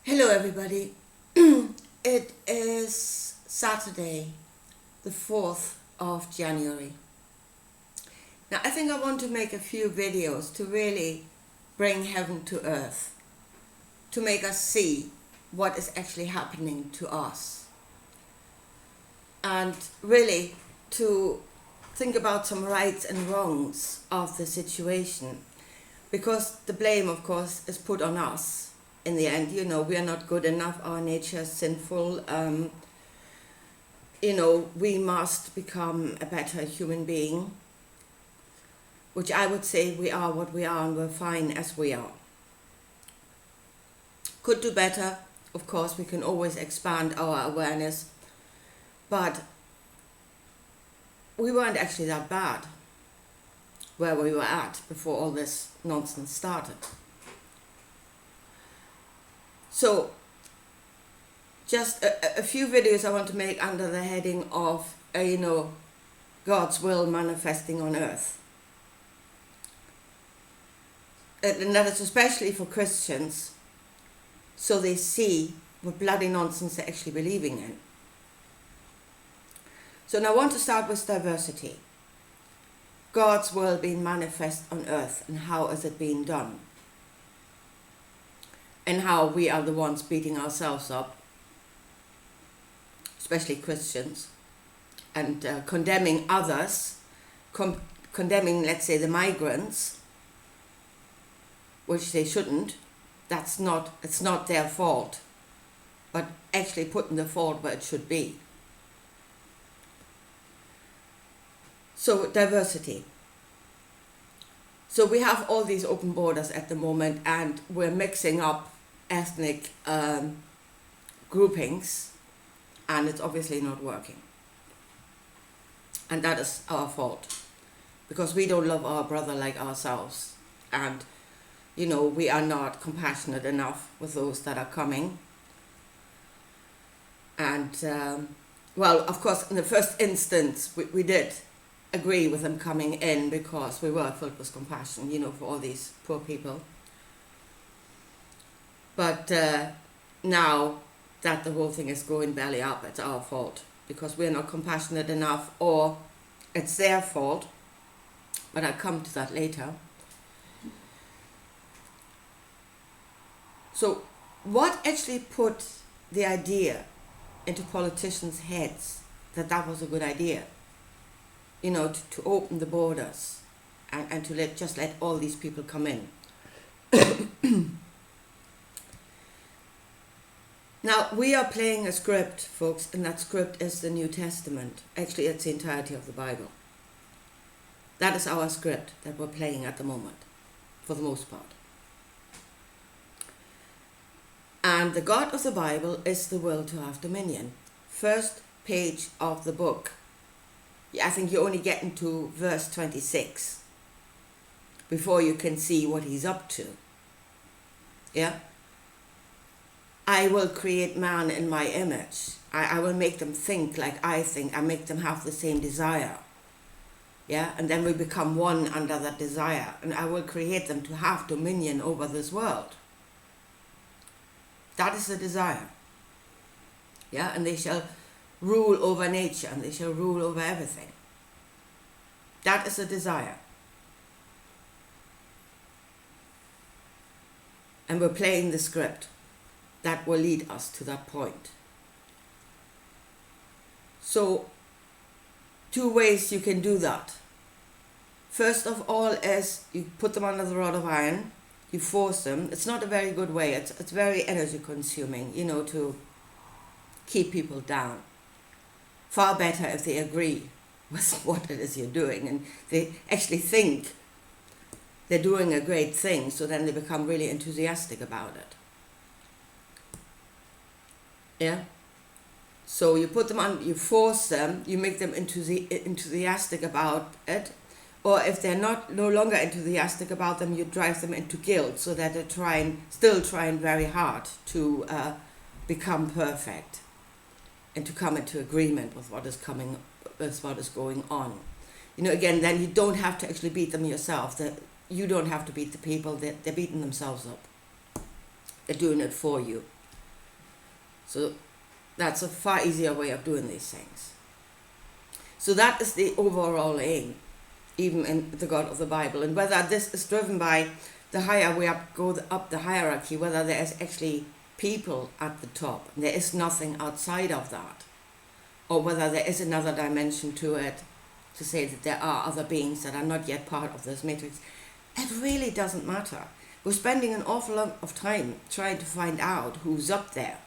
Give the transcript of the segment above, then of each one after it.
Hello, everybody. It is Saturday, the 4th of January. Now, I think I want to make a few videos to really bring heaven to earth, to make us see what is actually happening to us, and really to think about some rights and wrongs of the situation, because the blame, of course, is put on us. In the end, we are not good enough, our nature is sinful, we must become a better human being, which I would say we are what we are and we're fine as we are. Could do better, of course, we can always expand our awareness, but we weren't actually that bad where we were at before all this nonsense started. So, just a few videos I want to make under the heading of, God's will manifesting on earth. And that is especially for Christians, so they see what bloody nonsense they're actually believing in. So now I want to start with diversity. God's will being manifest on earth, and how is it being done? And how we are the ones beating ourselves up, especially Christians, and condemning others, condemning, let's say, the migrants, which they shouldn't. It's not their fault, but actually putting the fault where it should be. So diversity. So we have all these open borders at the moment, and we're mixing up ethnic groupings, and it's obviously not working. And that is our fault, because we don't love our brother like ourselves, and we are not compassionate enough with those that are coming. And well, of course, in the first instance we did agree with them coming in, because we were filled with compassion, for all these poor people. But now that the whole thing is going belly up, it's our fault, because we're not compassionate enough, or it's their fault, but I'll come to that later. So what actually put the idea into politicians' heads that was a good idea, to open the borders and to let all these people come in? Now, we are playing a script, folks, and that script is the New Testament. Actually, it's the entirety of the Bible. That is our script that we're playing at the moment, for the most part. And the God of the Bible is the will to have dominion. First page of the book. I think you only get into verse 26 before you can see what he's up to. Yeah? I will create man in my image. I will make them think like I think. I make them have the same desire. Yeah? And then we become one under that desire. And I will create them to have dominion over this world. That is the desire. Yeah? And they shall rule over nature, and they shall rule over everything. That is the desire. And we're playing the script that will lead us to that point. So, two ways you can do that. First of all is you put them under the rod of iron, you force them. It's not a very good way. It's very energy consuming, to keep people down. Far better if they agree with what it is you're doing, and they actually think they're doing a great thing, so then they become really enthusiastic about it. Yeah? So you put them on, you force them, you make them enthusiastic about it, or if they're no longer enthusiastic about them, you drive them into guilt, so that they're still trying very hard to become perfect and to come into agreement with what is going on. Again, then you don't have to actually beat them yourself. You don't have to beat the people. They're beating themselves up. They're doing it for you. So that's a far easier way of doing these things. So that is the overall aim, even in the God of the Bible. And whether this is driven by the higher we go up the hierarchy, whether there is actually people at the top, and there is nothing outside of that, or whether there is another dimension to it, to say that there are other beings that are not yet part of this matrix, it really doesn't matter. We're spending an awful lot of time trying to find out who's up there.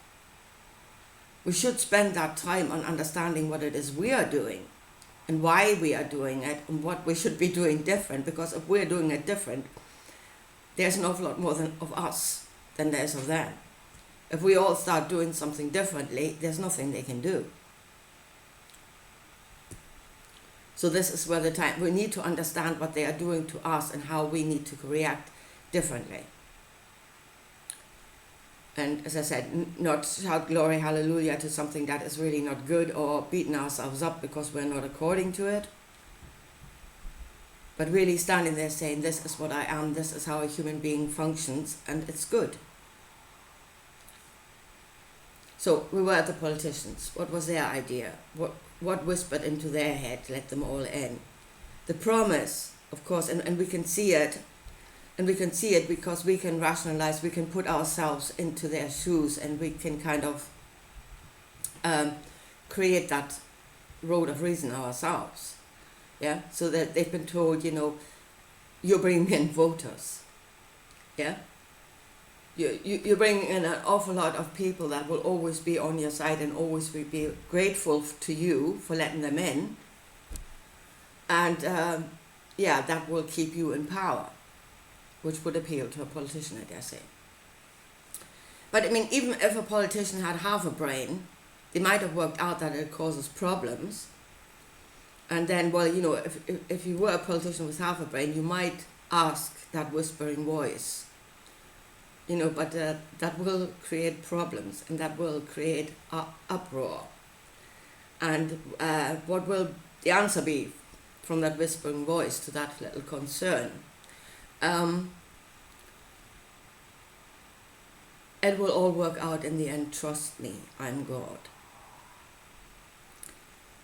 We should spend that time on understanding what it is we are doing and why we are doing it and what we should be doing different, because if we're doing it different, there's an awful lot more of us than there is of them. If we all start doing something differently, there's nothing they can do. So this is where we need to understand what they are doing to us and how we need to react differently. And as I said, not shout glory, hallelujah to something that is really not good, or beating ourselves up because we're not according to it. But really standing there saying, this is what I am, this is how a human being functions, and it's good. So we were at the politicians. What was their idea? What whispered into their head, let them all in? The promise, of course, and we can see it, and we can see it because we can rationalize, we can put ourselves into their shoes, and we can kind of create that road of reason ourselves. Yeah, so that they've been told, you're bringing in voters. Yeah, you bring in an awful lot of people that will always be on your side and always be grateful to you for letting them in. And that will keep you in power, which would appeal to a politician, I dare say. But I mean, even if a politician had half a brain, they might have worked out that it causes problems. And then, if you were a politician with half a brain, you might ask that whispering voice. But that will create problems, and that will create uproar. And what will the answer be from that whispering voice to that little concern? It will all work out in the end, trust me, I'm God.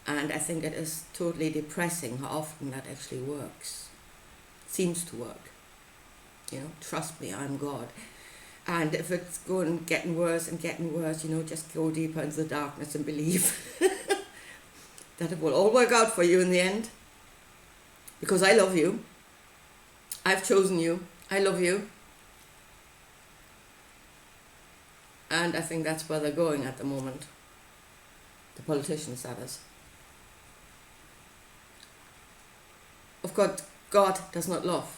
And I think it is totally depressing how often that actually works. Seems to work. Trust me, I'm God. And if it's getting worse and getting worse, just go deeper into the darkness and believe that it will all work out for you in the end. Because I love you. I've chosen you. I love you. And I think that's where they're going at the moment. The politicians, that is. Of course, God does not love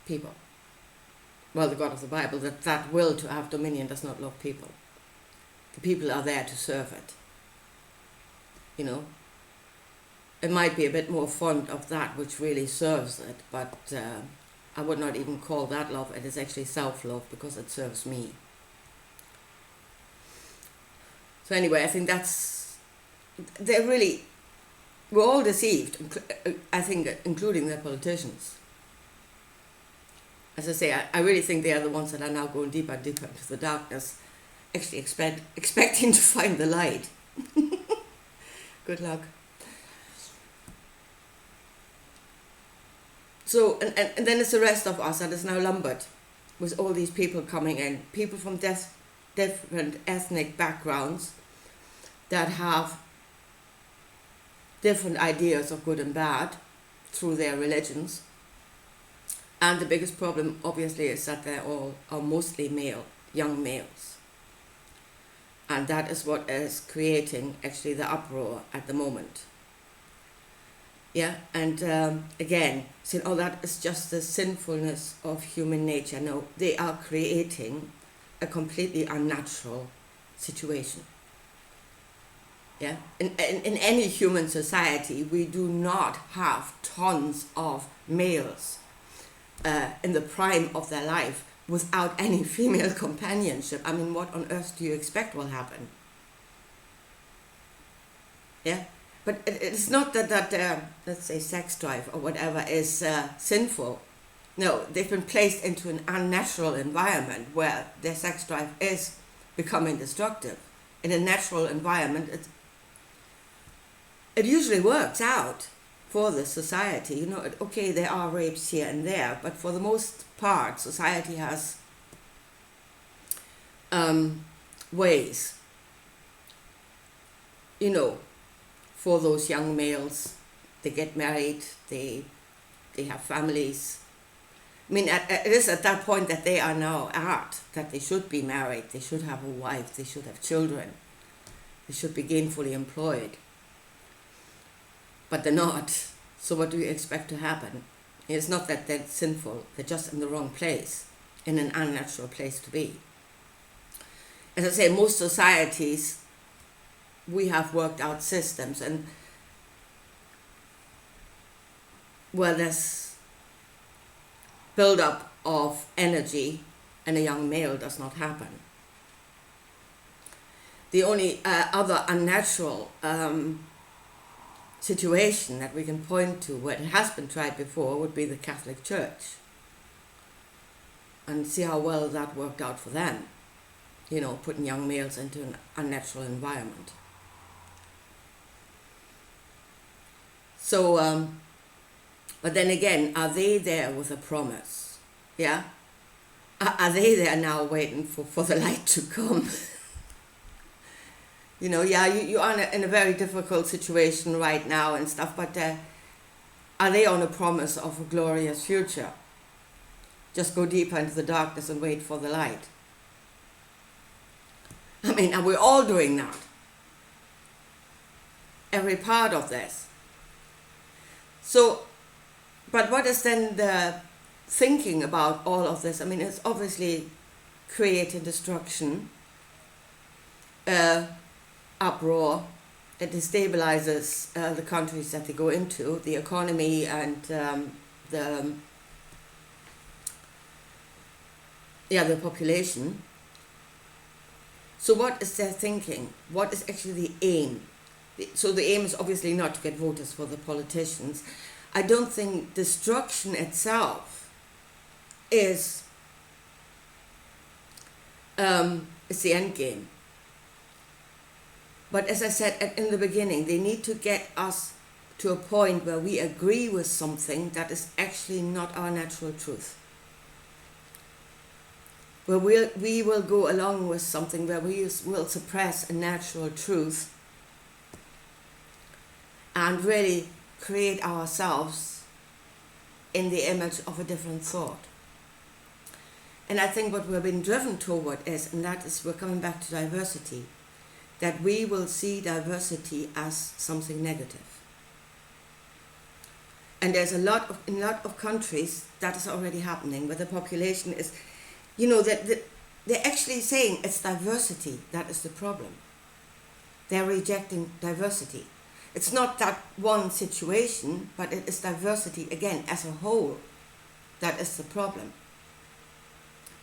people. Well, the God of the Bible, that will to have dominion does not love people. The people are there to serve it. It might be a bit more fond of that which really serves it, but I would not even call that love. It is actually self-love because it serves me. So anyway, I think we're all deceived, I think, including the politicians. As I say, I really think they are the ones that are now going deeper and deeper into the darkness, actually expecting to find the light. Good luck. So, and then it's the rest of us that is now lumbered with all these people coming in, people from different ethnic backgrounds that have different ideas of good and bad through their religions. And the biggest problem, obviously, is that they all are mostly young males. And that is what is creating actually the uproar at the moment. Yeah, and again, saying, that is just the sinfulness of human nature. No, they are creating a completely unnatural situation. Yeah, in any human society, we do not have tons of males in the prime of their life without any female companionship. I mean, what on earth do you expect will happen? Yeah, but it's not that let's say sex drive or whatever is sinful. No, they've been placed into an unnatural environment where their sex drive is becoming destructive. in a natural environment, it usually works out for the society. You know, okay, there are rapes here and there, but for the most part, society has ways, you know, for those young males. They get married, they have families. I mean, it is at that point that they are now at, that they should be married, they should have a wife, they should have children, they should be gainfully employed. But they're not. So what do you expect to happen? It's not that they're sinful, they're just in the wrong place, in an unnatural place to be. As I say, most societies, we have worked out systems, and where there's build-up of energy and a young male does not happen. The only other unnatural situation that we can point to where it has been tried before would be the Catholic Church, and see how well that worked out for them, you know, putting young males into an unnatural environment. So, but then again, are they there with a promise? Yeah? Are they there now waiting for the light to come? You know, yeah, you are in a very difficult situation right now and stuff, but are they on a promise of a glorious future? Just go deeper into the darkness and wait for the light. I mean, are we all doing that? Every part of this. So, but what is then the thinking about all of this? I mean, it's obviously creating destruction, uproar. It destabilizes the countries that they go into, the economy, and the population. So what is their thinking? What is actually the aim? So the aim is obviously not to get voters for the politicians. I don't think destruction itself is the end game. But as I said in the beginning, they need to get us to a point where we agree with something that is actually not our natural truth. Where we will go along with something where we will suppress a natural truth and really create ourselves in the image of a different thought. And I think what we're being driven toward is, and that is, we're coming back to diversity, that we will see diversity as something negative. And there's in a lot of countries that is already happening, where the population is, you know, that they're actually saying it's diversity that is the problem. They're rejecting diversity. It's not that one situation, but it is diversity, again, as a whole, that is the problem.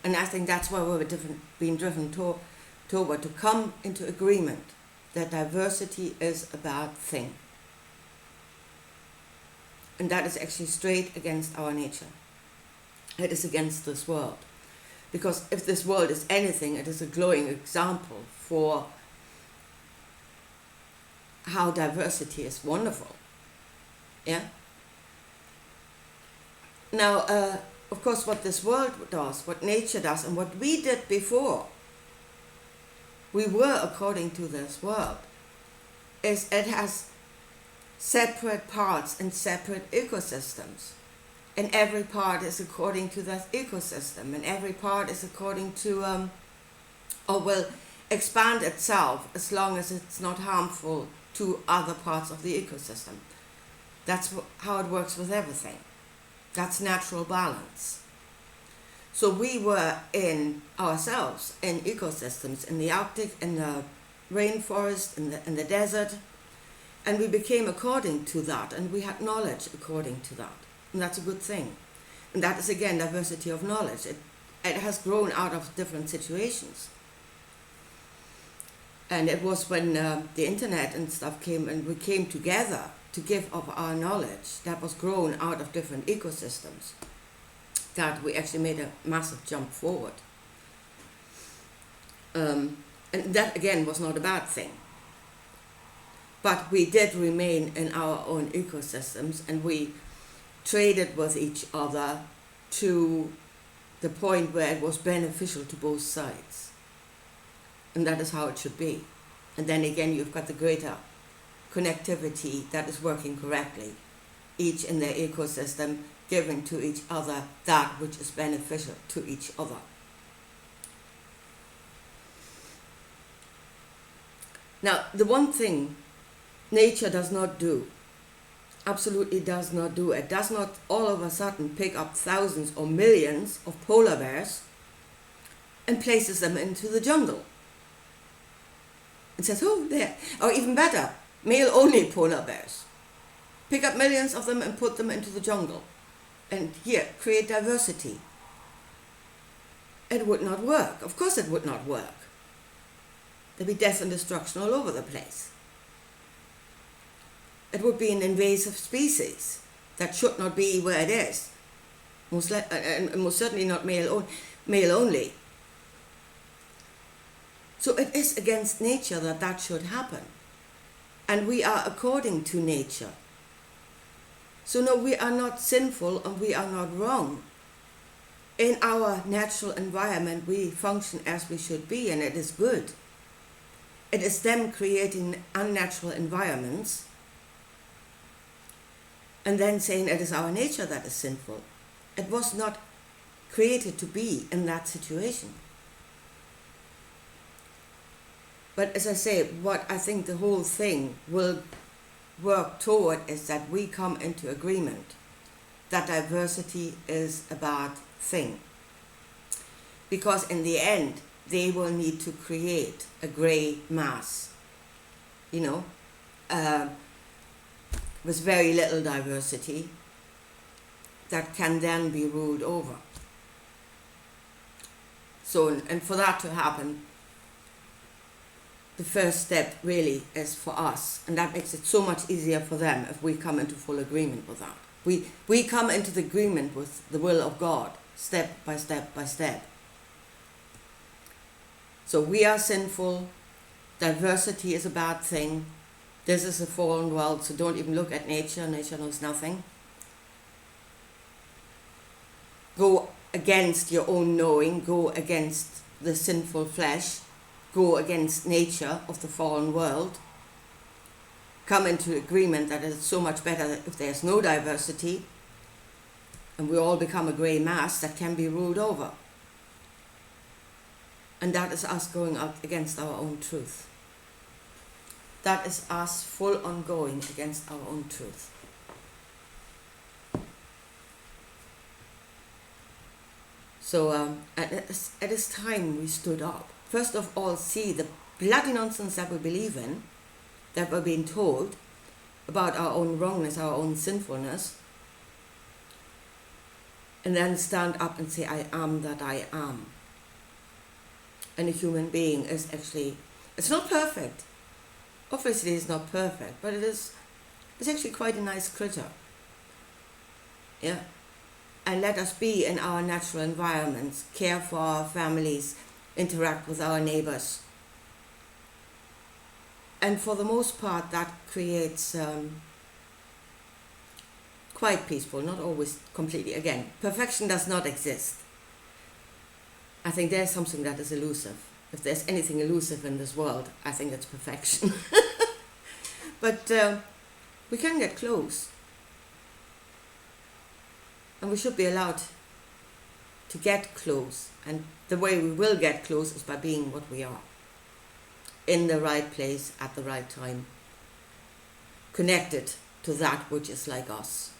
And I think that's why we're being driven toward to come into agreement that diversity is a bad thing. And that is actually straight against our nature. It is against this world. Because if this world is anything, it is a glowing example for how diversity is wonderful. Yeah? Now, of course, what this world does, what nature does, and what we did before, we were according to this world, is it has separate parts and separate ecosystems. And every part is according to that ecosystem, and every part is according to, or will expand itself as long as it's not harmful to other parts of the ecosystem. That's how it works with everything. That's natural balance. So we were in ourselves, in ecosystems, in the Arctic, in the rainforest, in the desert, and we became according to that, and we had knowledge according to that. And that's a good thing. And that is, again, diversity of knowledge. It has grown out of different situations. And it was when the internet and stuff came, and we came together to give of our knowledge that was grown out of different ecosystems, that we actually made a massive jump forward. And And that again was not a bad thing. But we did remain in our own ecosystems, and we traded with each other to the point where it was beneficial to both sides. And that is how it should be. And then again, you've got the greater connectivity that is working correctly, each in their ecosystem giving to each other that which is beneficial to each other. Now, the one thing nature does not do, absolutely does not do, it does not all of a sudden pick up thousands or millions of polar bears and places them into the jungle and says, oh, there. Or even better, male-only polar bears. Pick up millions of them and put them into the jungle. And here, create diversity. It would not work. Of course it would not work. There'd be death and destruction all over the place. It would be an invasive species that should not be where it is. Most certainly not male only. So it is against nature that should happen. And we are according to nature. So no, we are not sinful and we are not wrong. In our natural environment, we function as we should be, and it is good. It is them creating unnatural environments and then saying it is our nature that is sinful. It was not created to be in that situation. But as I say, what I think the whole thing will work toward is that we come into agreement that diversity is a bad thing. Because in the end, they will need to create a grey mass, with very little diversity that can then be ruled over. So, and for that to happen, the first step really is for us, and that makes it so much easier for them if we come into full agreement with that. We come into the agreement with the will of God, step by step by step. So we are sinful, diversity is a bad thing, this is a fallen world, so don't even look at nature, nature knows nothing. Go against your own knowing, go against the sinful flesh, go against nature of the fallen world, come into agreement that it's so much better if there's no diversity and we all become a grey mass that can be ruled over. And that is us going up against our own truth. That is us full on going against our own truth. So it is time we stood up. First of all, see the bloody nonsense that we believe in, that we're being told about our own wrongness, our own sinfulness, and then stand up and say, I am that I am. And a human being is actually, it's not perfect. Obviously it's not perfect, but it's actually quite a nice critter. Yeah. And let us be in our natural environments, care for our families, interact with our neighbors. And for the most part, that creates quite peaceful, not always completely. Again, perfection does not exist. I think there's something that is elusive. If there's anything elusive in this world, I think it's perfection. But we can get close. And we should be allowed to get close. And the way we will get close is by being what we are. In the right place, at the right time. Connected to that which is like us.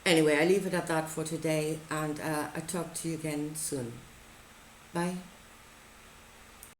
Anyway, I leave it at that for today, and I'll talk to you again soon. Bye.